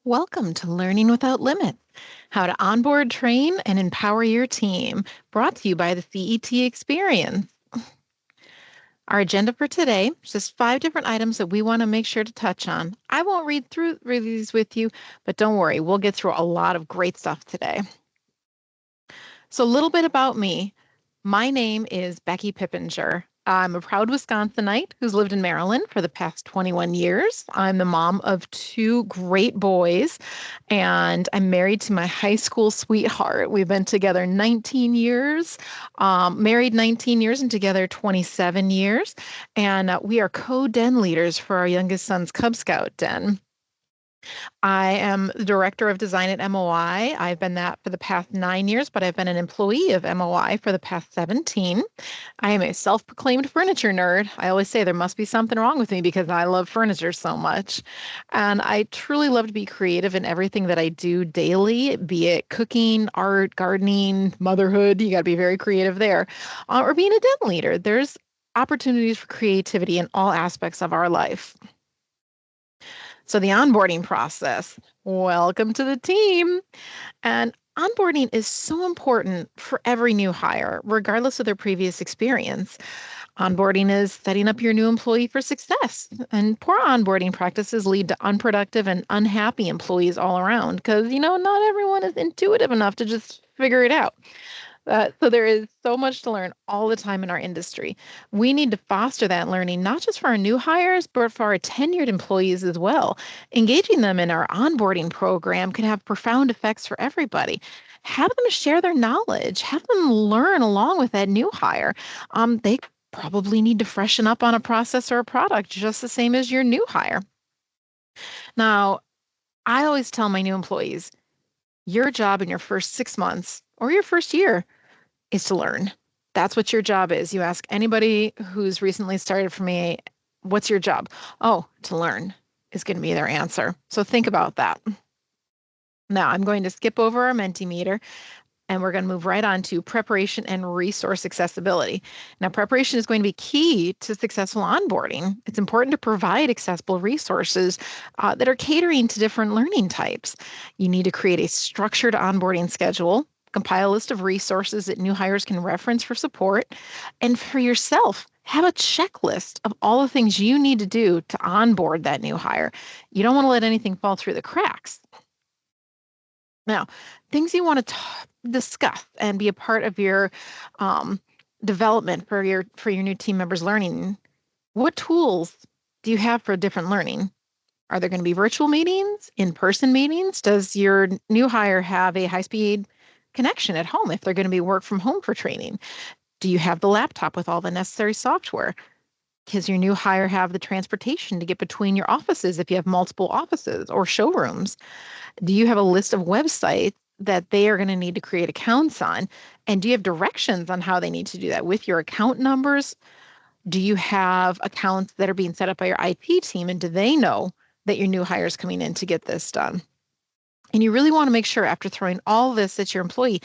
Welcome to Learning Without Limits, how to onboard, train, and empower your team, brought to you by the CET Experience. Our agenda for today is just 5 different items that we want to make sure to touch on. I won't read through these with you, but don't worry, we'll get through a lot of great stuff today. So a little bit about me. My name is Becky Pippenger. I'm a proud Wisconsinite who's lived in Maryland for the past 21 years. I'm the mom of 2 great boys, and I'm married to my high school sweetheart. We've been together 19 years, married 19 years, and together 27 years. And we are co-den leaders for our youngest son's Cub Scout den. I am the director of design at MOI. I've been that for the past 9 years, but I've been an employee of MOI for the past 17. I am a self-proclaimed furniture nerd. I always say there must be something wrong with me because I love furniture so much. And I truly love to be creative in everything that I do daily, be it cooking, art, gardening, motherhood. You got to be very creative there. Or being a den leader. There's opportunities for creativity in all aspects of our life. So the onboarding process, welcome to the team. And onboarding is so important for every new hire, regardless of their previous experience. Onboarding is setting up your new employee for success. And poor onboarding practices lead to unproductive and unhappy employees all around because, not everyone is intuitive enough to just figure it out. So there is so much to learn all the time in our industry. We need to foster that learning, not just for our new hires, but for our tenured employees as well. Engaging them in our onboarding program can have profound effects for everybody. Have them share their knowledge, have them learn along with that new hire. They probably need to freshen up on a process or a product just the same as your new hire. Now, I always tell my new employees, your job in your first 6 months or your first year is to learn. That's what your job is. You ask anybody who's recently started for me, what's your job? Oh, to learn is going to be their answer. So think about that. Now I'm going to skip over our Mentimeter and we're going to move right on to preparation and resource accessibility. Now, preparation is going to be key to successful onboarding. It's important to provide accessible resources that are catering to different learning types. You need to create a structured onboarding schedule, compile a list of resources that new hires can reference for support, and for yourself, have a checklist of all the things you need to do to onboard that new hire. You don't want to let anything fall through the cracks. Now, things you want to discuss and be a part of your development for your new team members' learning. What tools do you have for different learning? Are there going to be virtual meetings, in-person meetings? Does your new hire have a high-speed connection at home if they're going to be work from home for training? Do you have the laptop with all the necessary software? Does your new hire have the transportation to get between your offices if you have multiple offices or showrooms? Do you have a list of websites that they are going to need to create accounts on? And do you have directions on how they need to do that with your account numbers? Do you have accounts that are being set up by your IT team? And do they know that your new hire is coming in to get this done? And you really want to make sure after throwing all this at your employee,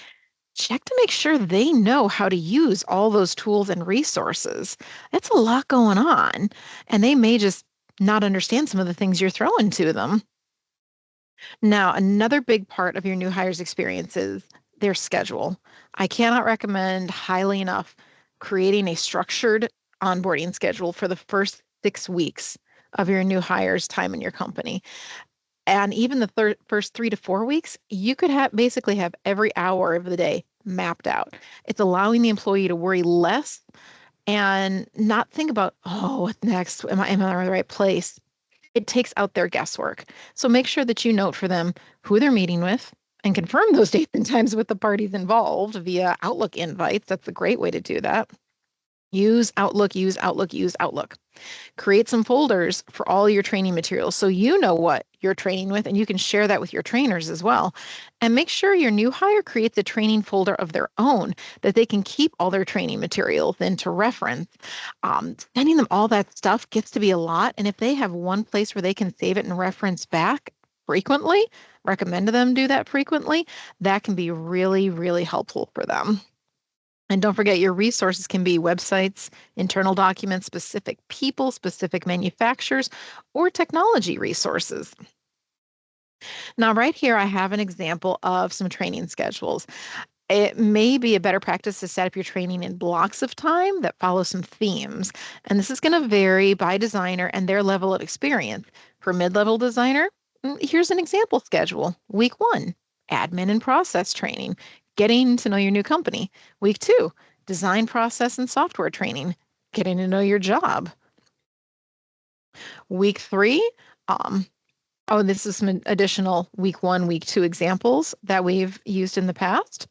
check to make sure they know how to use all those tools and resources. It's a lot going on, and they may just not understand some of the things you're throwing to them. Now, another big part of your new hires experience is their schedule. I cannot recommend highly enough creating a structured onboarding schedule for the first 6 weeks of your new hires' time in your company. And even the first 3 to 4 weeks, you could basically have every hour of the day mapped out. It's allowing the employee to worry less and not think about, oh, what's next? Am I in the right place? It takes out their guesswork. So make sure that you note for them who they're meeting with and confirm those dates and times with the parties involved via Outlook invites. That's a great way to do that. Use Outlook, use Outlook, use Outlook. Create some folders for all your training materials so you know what you're training with and you can share that with your trainers as well. And make sure your new hire creates a training folder of their own that they can keep all their training materials in to reference. Sending them all that stuff gets to be a lot. And if they have one place where they can save it and reference back frequently, recommend to them do that frequently, that can be really, really helpful for them. And don't forget, your resources can be websites, internal documents, specific people, specific manufacturers, or technology resources. Now, right here, I have an example of some training schedules. It may be a better practice to set up your training in blocks of time that follow some themes. And this is going to vary by designer and their level of experience. For mid-level designer, here's an example schedule. Week 1, admin and process training, getting to know your new company. Week 2, design process and software training, getting to know your job. Week 3, this is some additional week 1, week 2 examples that we've used in the past.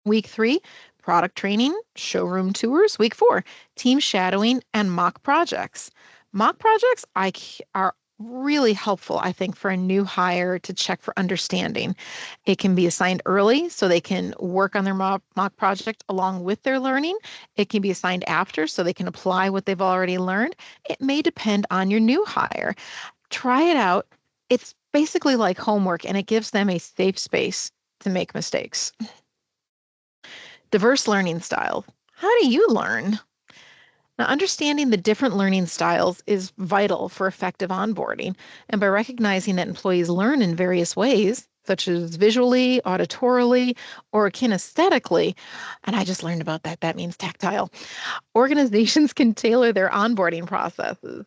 Week 3, product training, showroom tours. Week 4, team shadowing and mock projects. Mock projects are really helpful, I think, for a new hire to check for understanding. It can be assigned early so they can work on their mock project along with their learning. It can be assigned after so they can apply what they've already learned. It may depend on your new hire. Try it out. It's basically like homework, and it gives them a safe space to make mistakes. Diverse learning styles. How do you learn? Now, understanding the different learning styles is vital for effective onboarding. And by recognizing that employees learn in various ways, such as visually, auditorily, or kinesthetically, and I just learned about that, that means tactile, organizations can tailor their onboarding processes.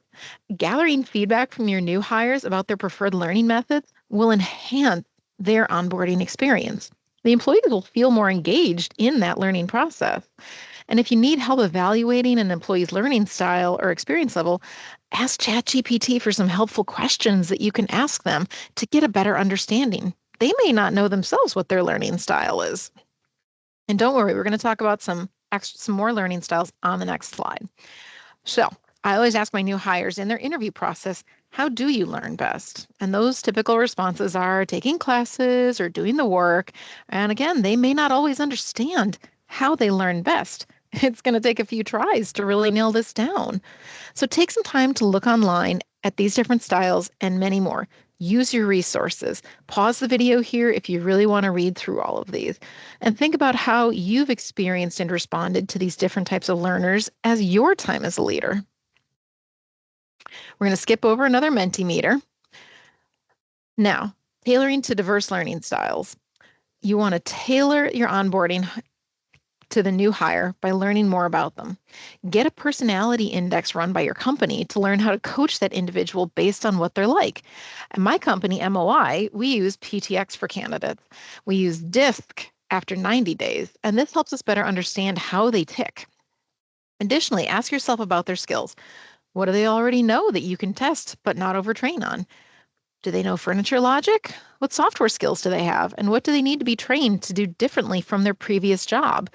Gathering feedback from your new hires about their preferred learning methods will enhance their onboarding experience. The employees will feel more engaged in that learning process. And if you need help evaluating an employee's learning style or experience level, ask ChatGPT for some helpful questions that you can ask them to get a better understanding. They may not know themselves what their learning style is. And don't worry, we're going to talk about some more learning styles on the next slide. So I always ask my new hires in their interview process, how do you learn best? And those typical responses are taking classes or doing the work. And again, they may not always understand how they learn best. It's going to take a few tries to really nail this down. So take some time to look online at these different styles and many more. Use your resources. Pause the video here if you really want to read through all of these. And think about how you've experienced and responded to these different types of learners as your time as a leader. We're going to skip over another Mentimeter. Now, tailoring to diverse learning styles. You want to tailor your onboarding to the new hire by learning more about them. Get a personality index run by your company to learn how to coach that individual based on what they're like. At my company, MOI, we use PTX for candidates. We use DISC after 90 days, and this helps us better understand how they tick. Additionally, ask yourself about their skills. What do they already know that you can test but not overtrain on? Do they know furniture logic? What software skills do they have? And what do they need to be trained to do differently from their previous job?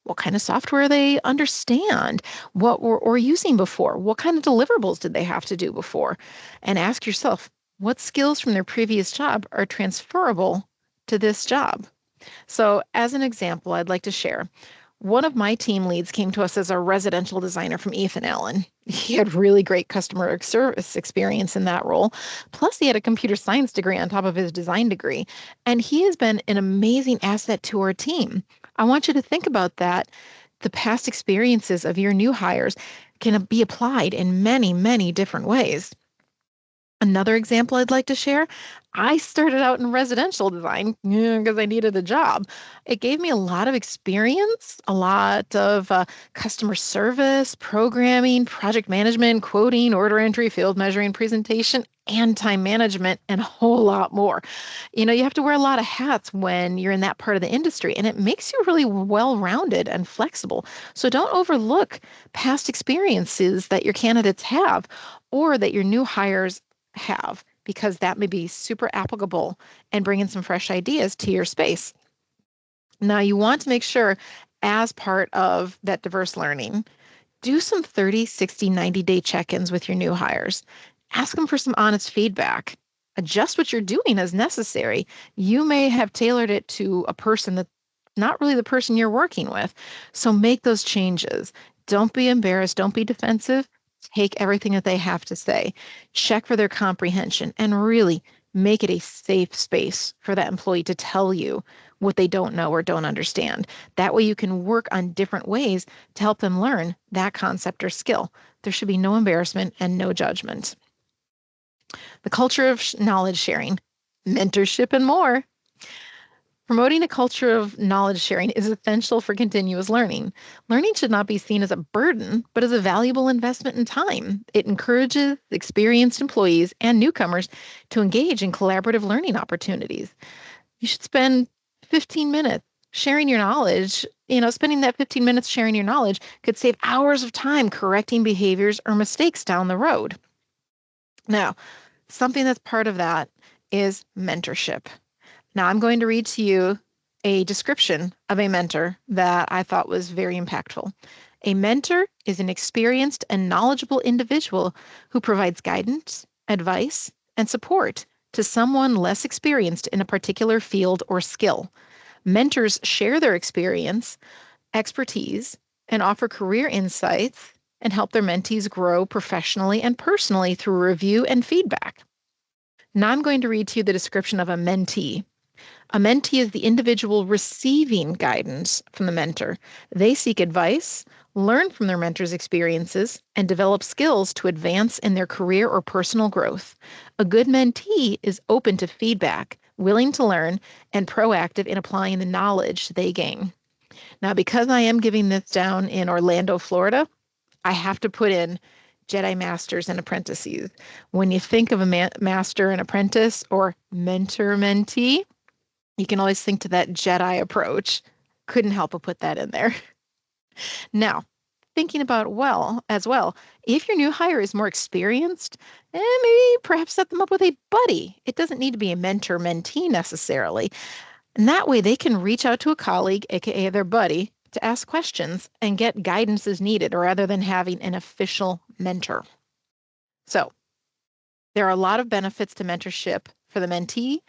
What kind of software they understand? What were using before? What kind of deliverables did they have to do before? And ask yourself, what skills from their previous job are transferable to this job? So as an example, I'd like to share. One of my team leads came to us as a residential designer from Ethan Allen. He had really great customer service experience in that role. Plus, he had a computer science degree on top of his design degree. And he has been an amazing asset to our team. I want you to think about that. The past experiences of your new hires can be applied in many, many different ways. Another example I'd like to share, I started out in residential design because I needed a job. It gave me a lot of experience, a lot of customer service, programming, project management, quoting, order entry, field measuring, presentation, and time management, and a whole lot more. You know, you have to wear a lot of hats when you're in that part of the industry, and it makes you really well-rounded and flexible. So don't overlook past experiences that your candidates have or that your new hires have, because that may be super applicable and bring in some fresh ideas to your space. Now, you want to make sure as part of that diverse learning, do some 30, 60, 90-day check-ins with your new hires. Ask them for some honest feedback. Adjust what you're doing as necessary. You may have tailored it to a person that's not really the person you're working with. So make those changes. Don't be embarrassed. Don't be defensive. Take everything that they have to say, check for their comprehension, and really make it a safe space for that employee to tell you what they don't know or don't understand. That way you can work on different ways to help them learn that concept or skill. There should be no embarrassment and no judgment. the culture of knowledge sharing, mentorship, and more. Promoting a culture of knowledge sharing is essential for continuous learning. Learning should not be seen as a burden, but as a valuable investment in time. It encourages experienced employees and newcomers to engage in collaborative learning opportunities. You should spend 15 minutes sharing your knowledge. Spending that 15 minutes sharing your knowledge could save hours of time correcting behaviors or mistakes down the road. Now, something that's part of that is mentorship. Now, I'm going to read to you a description of a mentor that I thought was very impactful. A mentor is an experienced and knowledgeable individual who provides guidance, advice, and support to someone less experienced in a particular field or skill. Mentors share their experience, expertise, and offer career insights and help their mentees grow professionally and personally through review and feedback. Now I'm going to read to you the description of a mentee. A mentee is the individual receiving guidance from the mentor. They seek advice, learn from their mentor's experiences, and develop skills to advance in their career or personal growth. A good mentee is open to feedback, willing to learn, and proactive in applying the knowledge they gain. Now, because I am giving this down in Orlando, Florida, I have to put in Jedi Masters and Apprentices. When you think of a master and apprentice or mentor-mentee, you can always think to that Jedi approach. Couldn't help but put that in there. Now, thinking about as well, if your new hire is more experienced, maybe perhaps set them up with a buddy. It doesn't need to be a mentor-mentee necessarily. And that way they can reach out to a colleague, aka their buddy, to ask questions and get guidance as needed rather than having an official mentor. So there are a lot of benefits to mentorship for the mentee,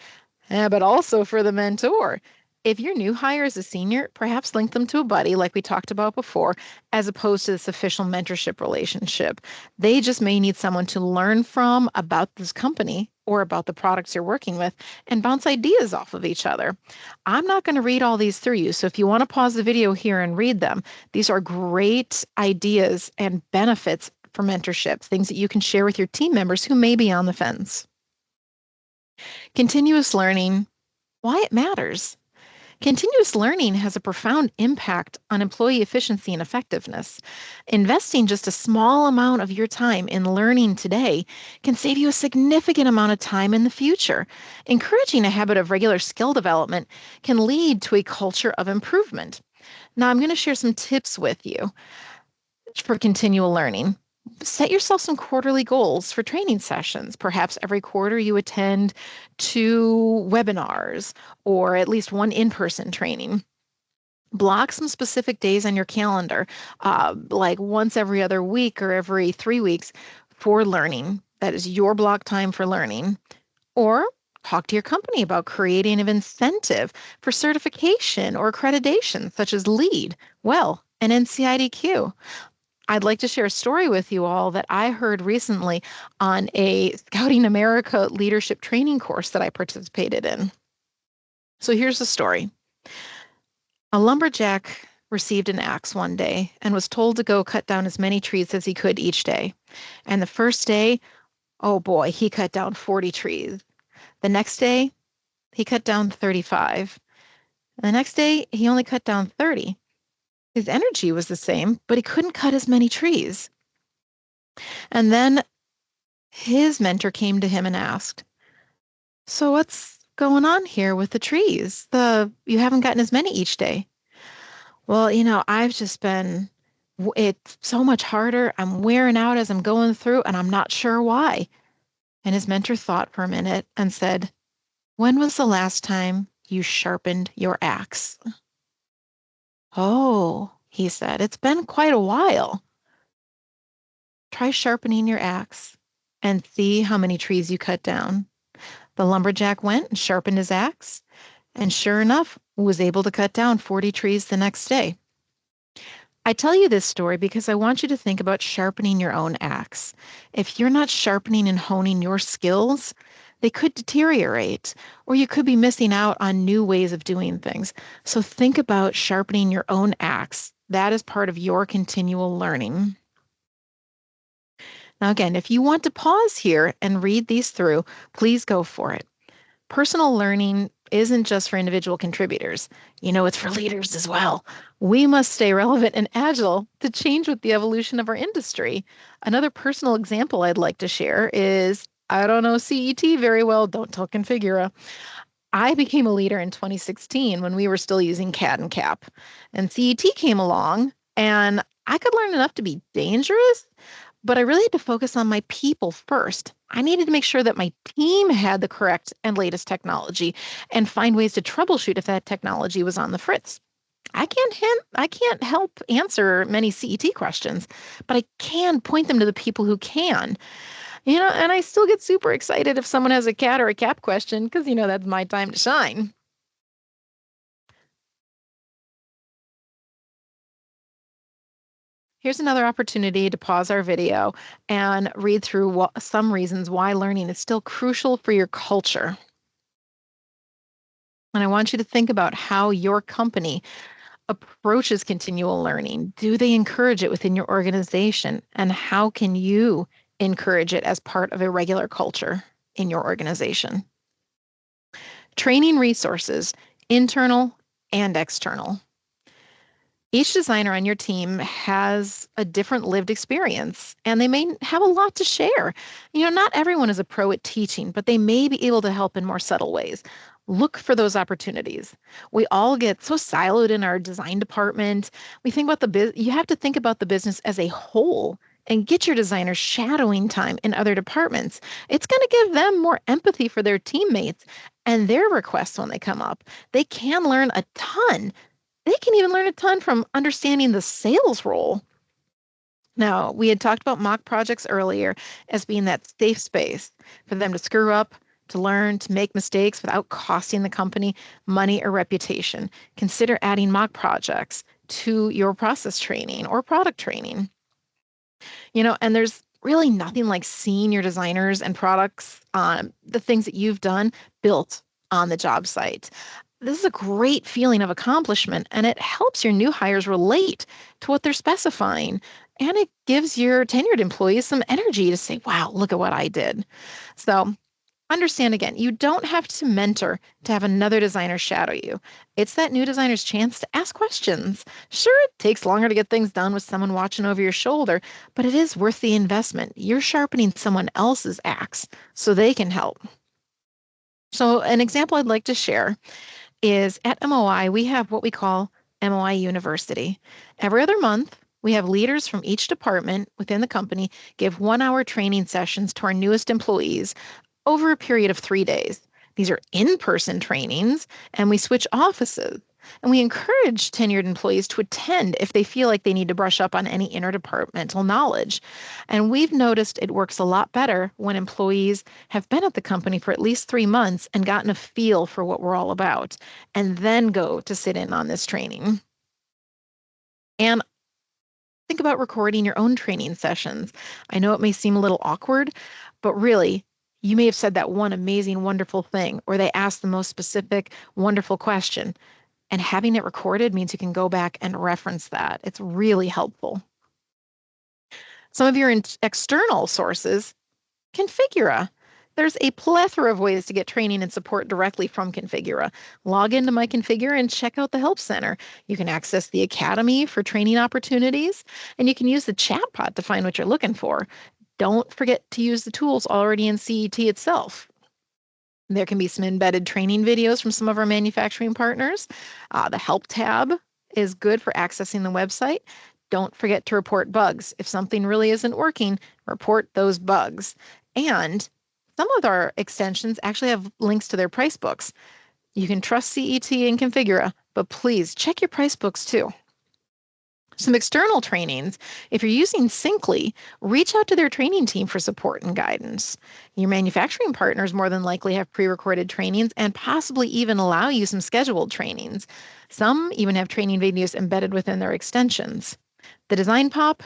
but also for the mentor. If your new hire is a senior, perhaps link them to a buddy like we talked about before, as opposed to this official mentorship relationship. They just may need someone to learn from about this company or about the products you're working with and bounce ideas off of each other. I'm not going to read all these through you, so if you want to pause the video here and read them, these are great ideas and benefits for mentorship, things that you can share with your team members who may be on the fence. Continuous learning, why it matters. Continuous learning has a profound impact on employee efficiency and effectiveness. Investing just a small amount of your time in learning today can save you a significant amount of time in the future. Encouraging a habit of regular skill development can lead to a culture of improvement. Now, I'm going to share some tips with you for continual learning. Set yourself some quarterly goals for training sessions. Perhaps every quarter you attend 2 webinars or at least 1 in-person training. Block some specific days on your calendar, like once every other week or every 3 weeks for learning. That is your block time for learning. Or talk to your company about creating an incentive for certification or accreditation, such as LEAD, WELL, and NCIDQ. I'd like to share a story with you all that I heard recently on a Scouting America leadership training course that I participated in. So here's the story. A lumberjack received an axe one day and was told to go cut down as many trees as he could each day. And the first day, oh boy, he cut down 40 trees. The next day, he cut down 35. And the next day, he only cut down 30. His energy was the same, but he couldn't cut as many trees. And then his mentor came to him and asked, "So what's going on here with the trees? You haven't gotten as many each day." "Well, I've just it's so much harder. I'm wearing out as I'm going through, and I'm not sure why." And his mentor thought for a minute and said, "When was the last time you sharpened your axe?" "Oh," he said, "it's been quite a while." "Try sharpening your axe and see how many trees you cut down." The lumberjack went and sharpened his axe, and sure enough, was able to cut down 40 trees the next day. I tell you this story because I want you to think about sharpening your own axe. If you're not sharpening and honing your skills, they could deteriorate, or you could be missing out on new ways of doing things. So think about sharpening your own axe. That is part of your continual learning. Now, again, if you want to pause here and read these through, please go for it. Personal learning isn't just for individual contributors. It's for leaders as well. We must stay relevant and agile to change with the evolution of our industry. Another personal example I'd like to share is I don't know CET very well, don't tell Configura. I became a leader in 2016 when we were still using CAD and CAP. And CET came along, and I could learn enough to be dangerous, but I really had to focus on my people first. I needed to make sure that my team had the correct and latest technology and find ways to troubleshoot if that technology was on the fritz. I can't help answer many CET questions, but I can point them to the people who can. And I still get super excited if someone has a CAD or a CAP question because that's my time to shine. Here's another opportunity to pause our video and read through some reasons why learning is still crucial for your culture. And I want you to think about how your company approaches continual learning. Do they encourage it within your organization? And how can you encourage it as part of a regular culture in your organization? Training resources, internal and external. Each designer on your team has a different lived experience and they may have a lot to share. Not everyone is a pro at teaching, but they may be able to help in more subtle ways. Look for those opportunities. We all get so siloed in our design department. We think about you have to think about the business as a whole and get your designers shadowing time in other departments. It's going to give them more empathy for their teammates and their requests when they come up. They can learn a ton. They can even learn a ton from understanding the sales role. Now, we had talked about mock projects earlier as being that safe space for them to screw up, to learn, to make mistakes without costing the company money or reputation. Consider adding mock projects to your process training or product training. And there's really nothing like seeing your designers and products, the things that you've done, built on the job site. This is a great feeling of accomplishment, and it helps your new hires relate to what they're specifying. And it gives your tenured employees some energy to say, wow, look at what I did. So understand again, you don't have to mentor to have another designer shadow you. It's that new designer's chance to ask questions. Sure, it takes longer to get things done with someone watching over your shoulder, but it is worth the investment. You're sharpening someone else's axe so they can help. So an example I'd like to share is at MOI, we have what we call MOI University. Every other month, we have leaders from each department within the company give 1-hour training sessions to our newest employees over a period of 3 days. These are in-person trainings, and we switch offices. And we encourage tenured employees to attend if they feel like they need to brush up on any interdepartmental knowledge. And we've noticed it works a lot better when employees have been at the company for at least 3 months and gotten a feel for what we're all about, and then go to sit in on this training. And think about recording your own training sessions. I know it may seem a little awkward, but really, you may have said that one amazing, wonderful thing, or they asked the most specific, wonderful question. And having it recorded means you can go back and reference that. It's really helpful. Some of your external sources, Configura. There's a plethora of ways to get training and support directly from Configura. Log into My Configura and check out the Help Center. You can access the Academy for training opportunities, and you can use the chatbot to find what you're looking for. Don't forget to use the tools already in CET itself. There can be some embedded training videos from some of our manufacturing partners. The Help tab is good for accessing the website. Don't forget to report bugs. If something really isn't working, report those bugs. And some of our extensions actually have links to their price books. You can trust CET and Configura, but please check your price books too. Some external trainings, if you're using Syncly, reach out to their training team for support and guidance. Your manufacturing partners more than likely have pre-recorded trainings and possibly even allow you some scheduled trainings. Some even have training videos embedded within their extensions. The Design Pop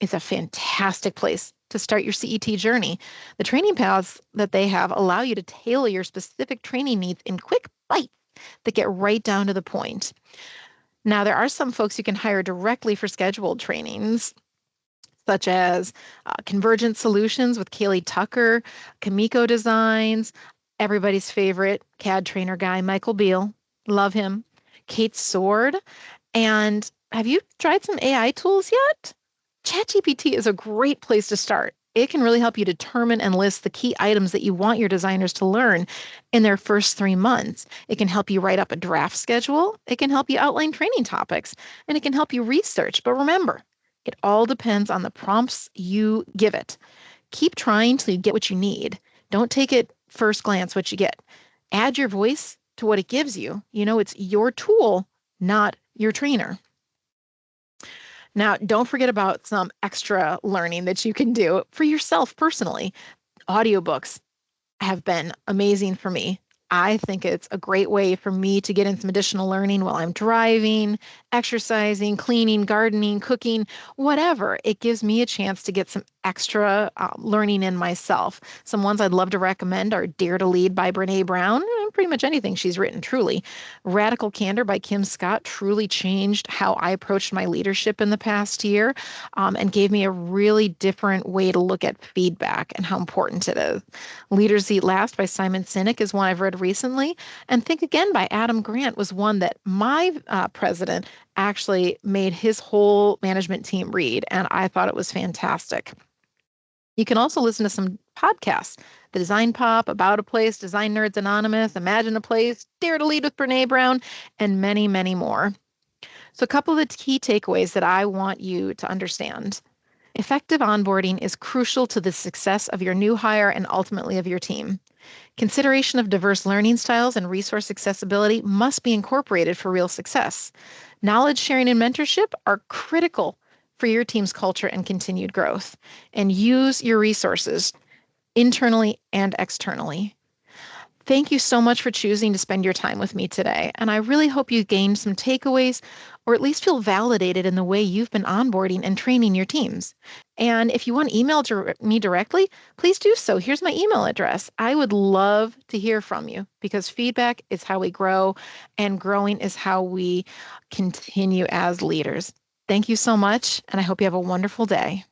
is a fantastic place to start your CET journey. The training paths that they have allow you to tailor your specific training needs in quick bites that get right down to the point. Now, there are some folks you can hire directly for scheduled trainings. such as Convergent Solutions with Kaylee Tucker, Kamiko Designs, everybody's favorite CAD trainer guy, Michael Beal. Love him. Kate Sword. And have you tried some AI tools yet? ChatGPT is a great place to start. It can really help you determine and list the key items that you want your designers to learn in their first 3 months. It can help you write up a draft schedule. It can help you outline training topics, and it can help you research. But remember, it all depends on the prompts you give it. Keep trying till you get what you need. Don't take it first glance what you get. Add your voice to what it gives you. You know, it's your tool, not your trainer. Now, don't forget about some extra learning that you can do for yourself personally. Audiobooks have been amazing for me. I think it's a great way for me to get in some additional learning while I'm driving, exercising, cleaning, gardening, cooking, whatever. It gives me a chance to get some extra learning in myself. Some ones I'd love to recommend are Dare to Lead by Brene Brown, and pretty much anything she's written, truly. Radical Candor by Kim Scott truly changed how I approached my leadership in the past year, and gave me a really different way to look at feedback and how important it is. Leaders Eat Last by Simon Sinek is one I've read recently. And Think Again by Adam Grant was one that my president actually made his whole management team read, and I thought it was fantastic. You can also listen to some podcasts: The Design Pop, About a Place, Design Nerds Anonymous, Imagine a Place, Dare to Lead with Brene Brown, and many, many more. So a couple of the key takeaways that I want you to understand. Effective onboarding is crucial to the success of your new hire and ultimately of your team. Consideration of diverse learning styles and resource accessibility must be incorporated for real success. Knowledge sharing and mentorship are critical for your team's culture and continued growth. And use your resources internally and externally. Thank you so much for choosing to spend your time with me today. And I really hope you gained some takeaways or at least feel validated in the way you've been onboarding and training your teams. And if you want to email me directly, please do so. Here's my email address. I would love to hear from you because feedback is how we grow, and growing is how we continue as leaders. Thank you so much, and I hope you have a wonderful day.